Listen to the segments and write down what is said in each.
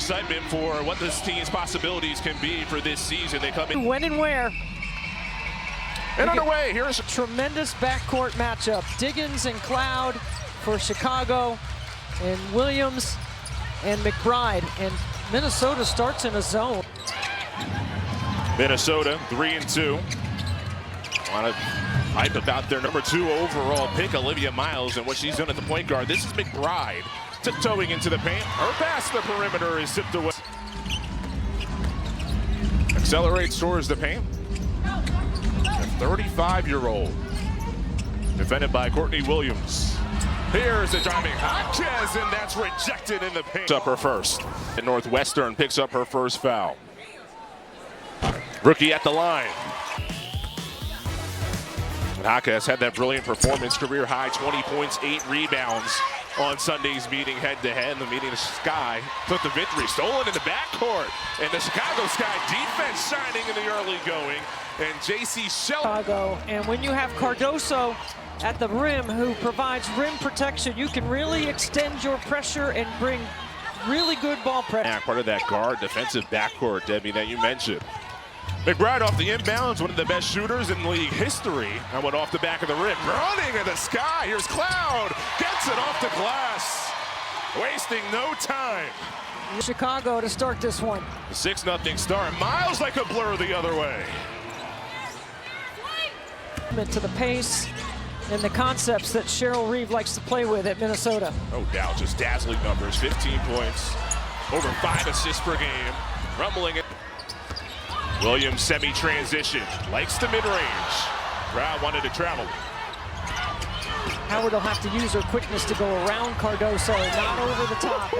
excitement for what this team's possibilities can be for this season. They come in. When and where. And underway, here's a tremendous backcourt matchup. Diggins and Cloud for Chicago, and Williams and McBride. And Minnesota starts in a zone. Minnesota 3-2. A lot of hype about their number 2 overall pick, Olivia Miles, and what she's done at the point guard. This is McBride tiptoeing into the paint. Her pass to the perimeter is tipped away. Accelerates towards the paint. A 35-year-old. Defended by Courtney Williams. Here's the driving Hotches, and that's rejected in the paint. Up her first. And Northwestern picks up her first foul. Rookie at the line. And Haka has had that brilliant performance, career high 20 points, 8 rebounds on Sunday's meeting head-to-head. The meeting, the Sky took the victory, stolen in the backcourt. And the Chicago Sky defense shining in the early going. And J.C. Chicago, and when you have Cardoso at the rim who provides rim protection, you can really extend your pressure and bring really good ball pressure. And part of that guard defensive backcourt, Debbie, that you mentioned. McBride off the inbounds, one of the best shooters in league history. And went off the back of the rim, running at the Sky. Here's Cloud, gets it off the glass, wasting no time. Chicago to start this one. The 6-0 start. Miles like a blur the other way. To the pace and the concepts that Cheryl Reeve likes to play with at Minnesota. No doubt, just dazzling numbers. 15 points, over 5 assists per game. Rumbling it. Williams semi-transition, likes the mid-range. Crowd wanted to travel. Howard will have to use her quickness to go around Cardoso, not over the top.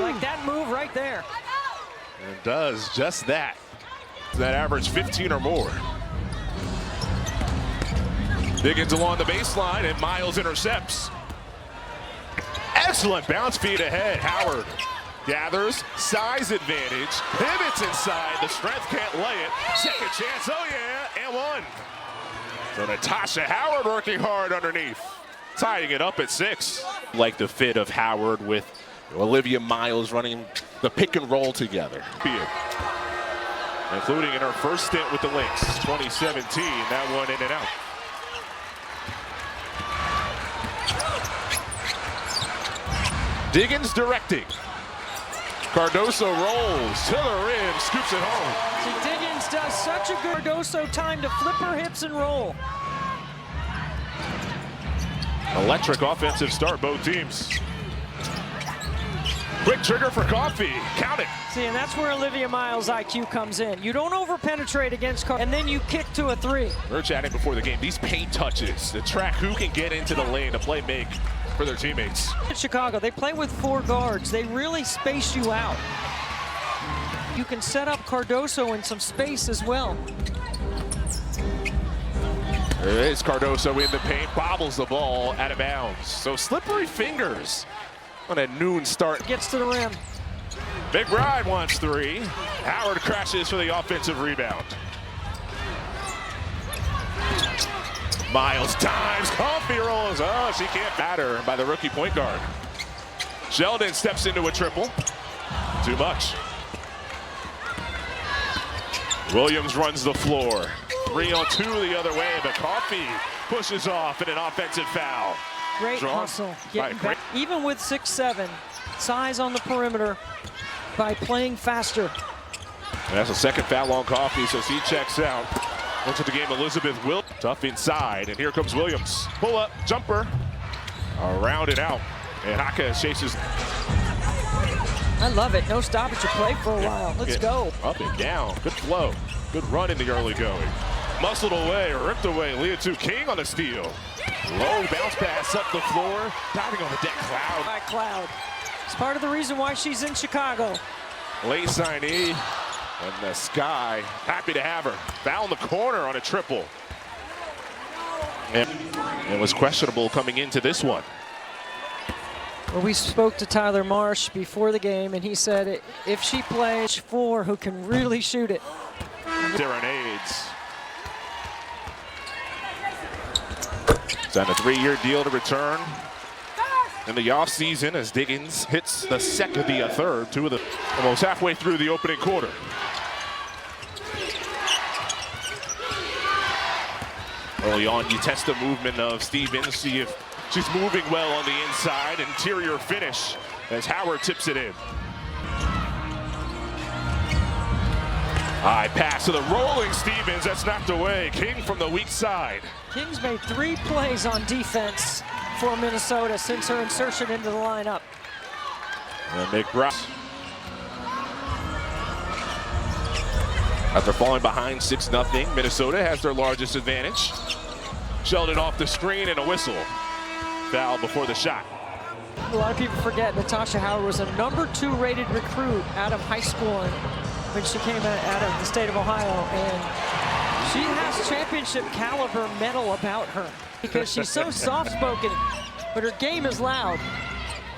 Like that move right there. And does just that. That average 15 or more. Diggins along the baseline, and Miles intercepts. Excellent bounce feed ahead. Howard gathers, size advantage, pivots inside. The strength can't lay it. Second chance, oh yeah, and one. So Natasha Howard working hard underneath, tying it up at 6. Like the fit of Howard with Olivia Miles running the pick and roll together. Including in her first stint with the Lynx, 2017, that one in and out. Diggins directing. Cardoso rolls to the rim, scoops it home. See, Diggins does such a good Cardoso time to flip her hips and roll. Electric offensive start, both teams. Quick trigger for Coffee, count it. See, and that's where Olivia Miles' IQ comes in. You don't over-penetrate against Car, and then you kick to a 3. We were chatting before the game. These paint touches, the track who can get into the lane to play make for their teammates. In Chicago, they play with 4 guards. They really space you out. You can set up Cardoso in some space as well. There is Cardoso in the paint, bobbles the ball out of bounds. So slippery fingers on a noon start. Gets to the rim. McBride wants 3. Howard crashes for the offensive rebound. Miles times, Coffee rolls. Oh, she can't batter by the rookie point guard. Sheldon steps into a triple. Too much. Williams runs the floor. 3-on-2 the other way, but Coffee pushes off in an offensive foul. Great hustle. Getting back. Even with 6'7", size on the perimeter by playing faster. And that's a second foul on Coffee, so she checks out. Looks at the game, Elizabeth Wilt. Tough inside, and here comes Williams. Pull up, jumper. Around and out. And Haka chases. I love it. No stoppage to play for a while. Let's go. Up and down. Good flow. Good run in the early going. Muscled away, ripped away. Leah King on the steal. Low bounce pass up the floor. Diving on the deck, Cloud. By Cloud. It's part of the reason why she's in Chicago. Late signee. And the Sky, happy to have her. Foul in the corner on a triple. And it was questionable coming into this one. Well, we spoke to Tyler Marsh before the game, and he said if she plays 4 who can really shoot it. Darren Aids. Signed a 3-year deal to return in the offseason as Diggins hits the third, almost halfway through the opening quarter. Early on, you test the movement of Stevens, see if she's moving well on the inside. Interior finish as Howard tips it in. High pass to the rolling Stevens. That's knocked away. King from the weak side. King's made 3 plays on defense for Minnesota since her insertion into the lineup. And McBride. After falling behind 6-0, Minnesota has their largest advantage. Sheldon off the screen and a whistle. Foul before the shot. A lot of people forget Natasha Howard was a #2 rated recruit out of high school when she came out of the state of Ohio, and she has championship caliber metal about her because she's so soft-spoken, but her game is loud.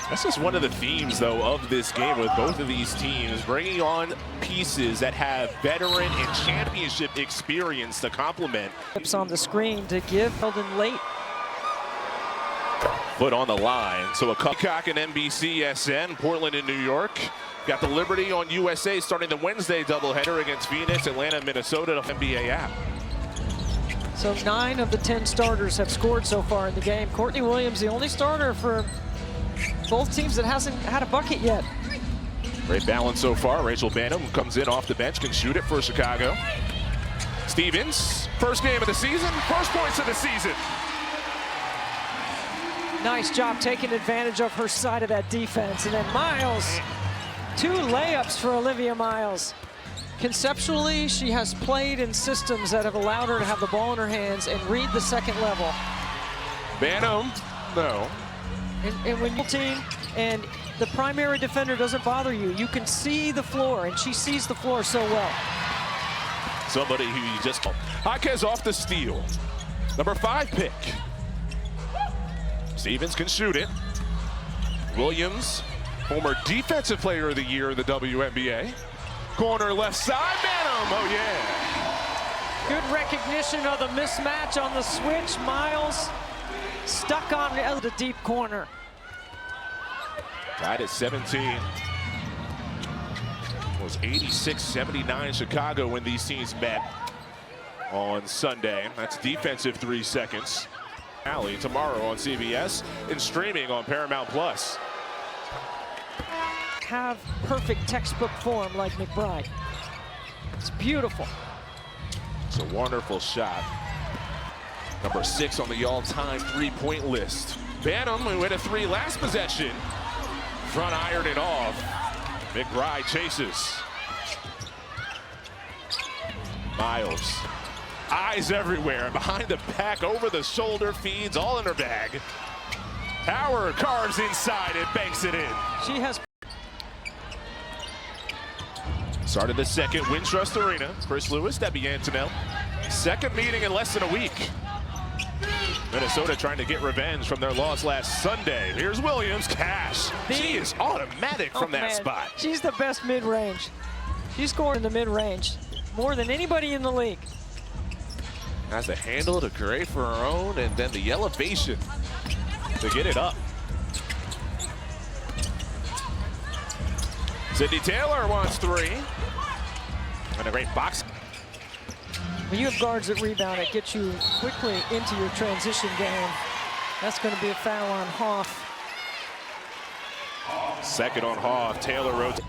That's just one of the themes, though, of this game with both of these teams, bringing on pieces that have veteran and championship experience to complement. Tips on the screen to give Sheldon late. Foot on the line. So a Peacock and NBCSN, Portland and New York. Got the Liberty on USA starting the Wednesday doubleheader against Phoenix, Atlanta, Minnesota, the NBA app. So 9 of the 10 starters have scored so far in the game. Courtney Williams, the only starter for both teams that hasn't had a bucket yet. Great balance so far. Rachel Banham comes in off the bench, can shoot it for Chicago. Stevens, first game of the season, first points of the season. Nice job taking advantage of her side of that defense. And then Miles, 2 layups for Olivia Miles. Conceptually, she has played in systems that have allowed her to have the ball in her hands and read the second level. Banham, no. And when you're team and the primary defender doesn't bother you, you can see the floor, and she sees the floor so well. Somebody who you just... Jaquez off the steal. Number 5 pick. Stevens can shoot it. Williams, former Defensive Player of the Year in the WNBA. Corner left side, Banham, oh yeah. Good recognition of the mismatch on the switch. Miles stuck on the deep corner. Tied at 17. It was 86-79 Chicago when these teams met on Sunday. That's defensive 3 seconds. Alley tomorrow on CBS and streaming on Paramount Plus. Have perfect textbook form like McBride. It's beautiful. It's a wonderful shot. Number 6 on the all-time 3-point list. Banham, who hit a 3 last possession. Front iron it off. McBride chases. Miles. Eyes everywhere. Behind the back, over the shoulder, feeds all in her bag. Howard carves inside and banks it in. She has started the second, Wintrust Arena. Chris Lewis, Debbie Antonell. Second meeting in less than a week. Minnesota trying to get revenge from their loss last Sunday. Here's Williams, cash. She is automatic from that spot. She's the best mid-range. She scored in the mid-range more than anybody in the league. Has the handle to create for her own, and then the elevation to get it up. Sydney Taylor wants 3. And a great box. When you have guards that rebound, it gets you quickly into your transition game. That's going to be a foul on Hoff. Second on Hoff. Taylor rotates.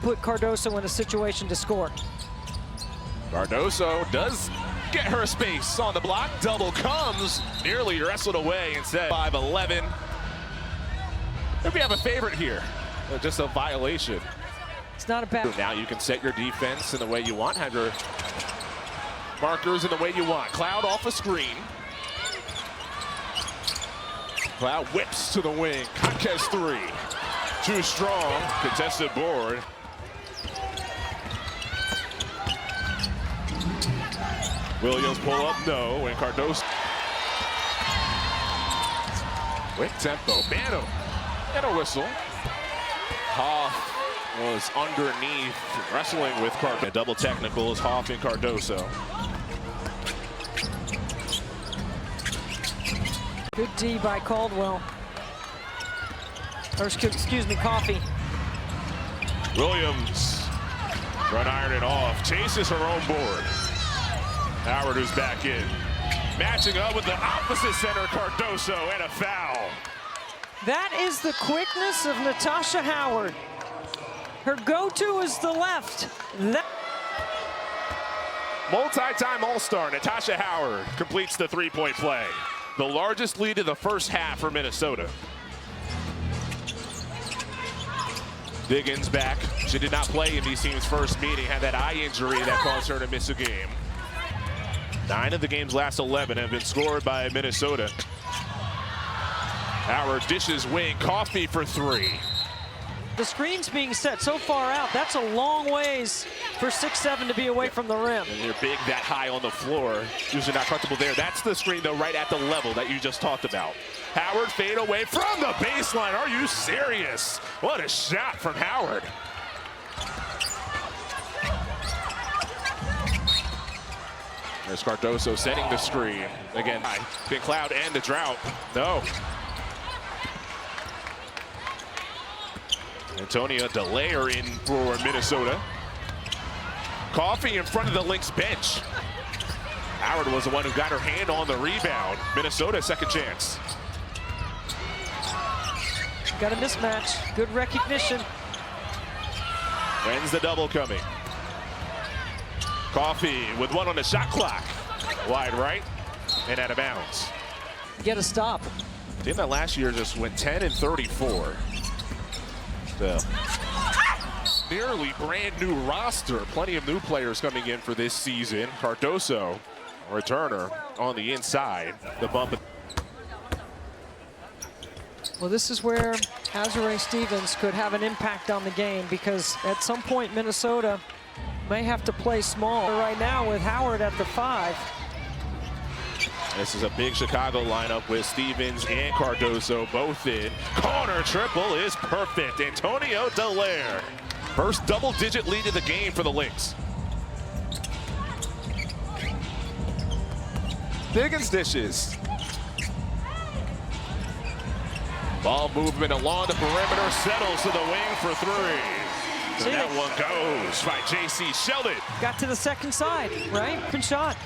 Put Cardoso in a situation to score. Cardoso does get her space on the block. Double comes, nearly wrestled away instead. 5-11. Maybe we have a favorite here. Just a violation. It's not a bad. Now you can set your defense in the way you want. Have your markers in the way you want. Cloud off a screen. Cloud whips to the wing. Jaquez 3. Too strong. Contested board. Williams pull up, no, and Cardoso. Quick tempo, Banham, and a whistle. Hoff was underneath, wrestling with Cardoso. Double technicals, Hoff and Cardoso. Good D by Caldwell. Or excuse me, Coffee. Williams, front iron it off, chases her own board. Howard who's back in. Matching up with the opposite center, Cardoso, and a foul. That is the quickness of Natasha Howard. Her go-to is the left. Multi-time All-Star Natasha Howard completes the three-point play. The largest lead of the first half for Minnesota. Diggins back. She did not play in these teams' first meeting, had that eye injury that caused her to miss a game. 9 of the game's last 11 have been scored by Minnesota. Howard dishes wing, Coffee for 3. The screen's being set so far out. That's a long ways for 6'7" to be away from the rim. And you're big that high on the floor. Usually not comfortable there. That's the screen, though, right at the level that you just talked about. Howard fade away from the baseline. Are you serious? What a shot from Howard. There's Cardoso setting the screen. Again, Big Cloud and the drought. No. Antonia Delaire in for Minnesota. Coffee in front of the Lynx bench. Howard was the one who got her hand on the rebound. Minnesota, second chance. Got a mismatch. Good recognition. When's the double coming? Coffee with one on the shot clock. Wide right and out of bounds. Get a stop. Team that last year just went 10 and 34. So, nearly brand new roster. Plenty of new players coming in for this season. Cardoso, returner on the inside. The bump. Well, this is where Azurá Stevens could have an impact on the game, because at some point Minnesota may have to play small. Right now with Howard at the 5. This is a big Chicago lineup with Stevens and Cardoso both in. Corner triple is perfect. Antonia Delaire. First double-digit lead of the game for the Lynx. Diggins dishes. Ball movement along the perimeter, settles to the wing for 3. So that one goes by J.C. Sheldon. Got to the second side, right? Good shot.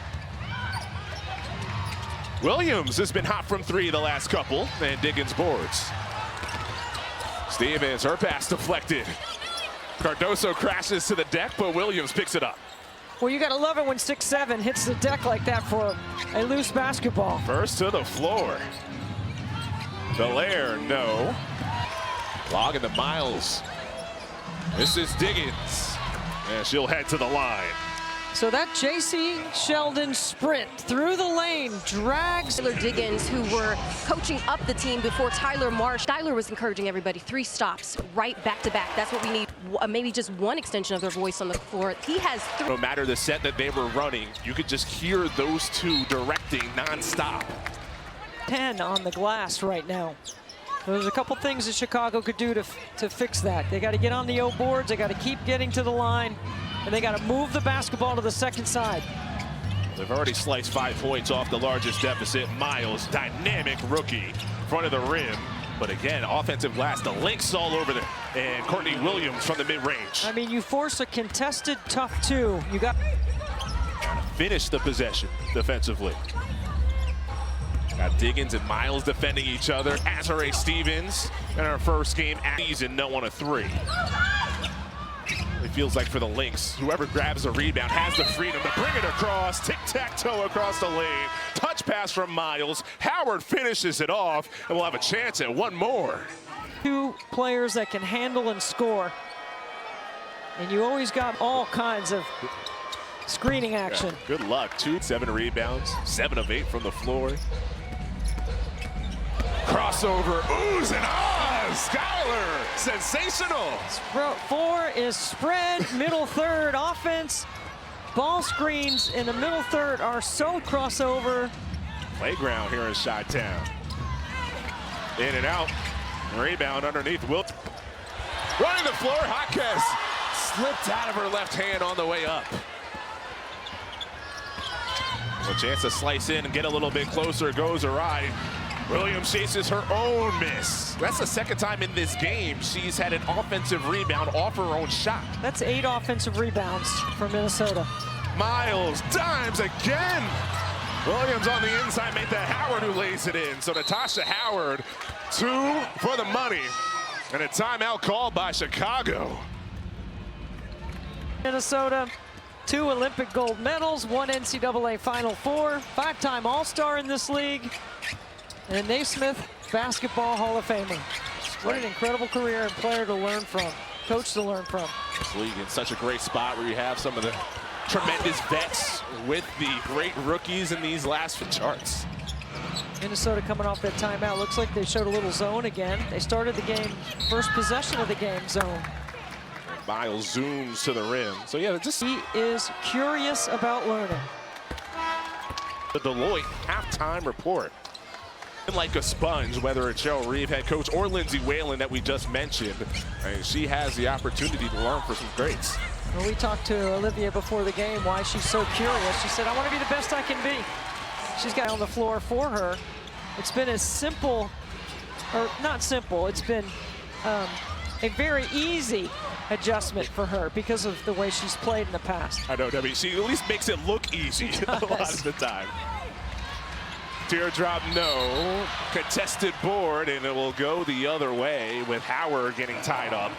Williams has been hot from 3 the last couple, and Diggins boards. Stevens, her pass deflected. Cardoso crashes to the deck, but Williams picks it up. Well, you got to love it when 6'7" hits the deck like that for a loose basketball. First to the floor. Delaire, no. Logging the Miles. This is Diggins, and she'll head to the line. So that J.C. Sheldon sprint through the lane drags Tyler Diggins, who were coaching up the team before Tyler Marsh. Tyler was encouraging everybody, 3 stops, right back to back. That's what we need, maybe just one extension of their voice on the floor. He has 3. No matter the set that they were running, you could just hear those two directing nonstop. 10 on the glass right now. There's a couple things that Chicago could do to fix that. They got to get on the O boards, they got to keep getting to the line, and they got to move the basketball to the second side. They've already sliced 5 points off the largest deficit. Miles, dynamic rookie, front of the rim. But again, offensive glass, the Lynx all over there. And Courtney Williams from the mid-range. I mean, you force a contested tough 2. You got to finish the possession defensively. Got Diggins and Miles defending each other. Azurá Stevens in our first game at season, no on a 3. It feels like for the Lynx, whoever grabs the rebound has the freedom to bring it across. Tic-tac-toe across the lane. Touch pass from Miles. Howard finishes it off, and we'll have a chance at one more. 2 players that can handle and score. And you always got all kinds of screening action. Yeah, good luck. 7 rebounds, 7 of 8 from the floor. Crossover, oohs and ahs. Skyler, sensational. 4 is spread, middle third offense. Ball screens in the middle third are so crossover. Playground here in Chi-Town. In and out. Rebound underneath. Wilt. Running the floor, Jaquez slipped out of her left hand on the way up. A chance to slice in and get a little bit closer, goes awry. Williams chases her own miss. That's the second time in this game she's had an offensive rebound off her own shot. That's 8 offensive rebounds for Minnesota. Miles dimes again. Williams on the inside, made that Howard who lays it in. So Natasha Howard, 2 for the money. And a timeout called by Chicago. Minnesota, 2 Olympic gold medals, 1 NCAA Final Four, 5-time All-Star in this league, and a Naismith Basketball Hall of Famer. What an incredible career and player to learn from, coach to learn from. This league in such a great spot where you have some of the tremendous vets with the great rookies in these last charts. Minnesota coming off that timeout. Looks like they showed a little zone again. They started the game, first possession of the game, zone. Miles zooms to the rim. So yeah, He is curious about learning. The Deloitte halftime report. And like a sponge, whether it's Cheryl Reeve, head coach, or Lindsay Whalen that we just mentioned, and she has the opportunity to learn for some greats. Well, we talked to Olivia before the game why she's so curious. She said, I want to be the best I can be. She's got on the floor for her. It's been as simple, or not simple, it's been a very easy adjustment for her because of the way she's played in the past. I know, Debbie. She at least makes it look easy a lot of the time. Teardrop, no. Contested board, and it will go the other way with Howard getting tied up.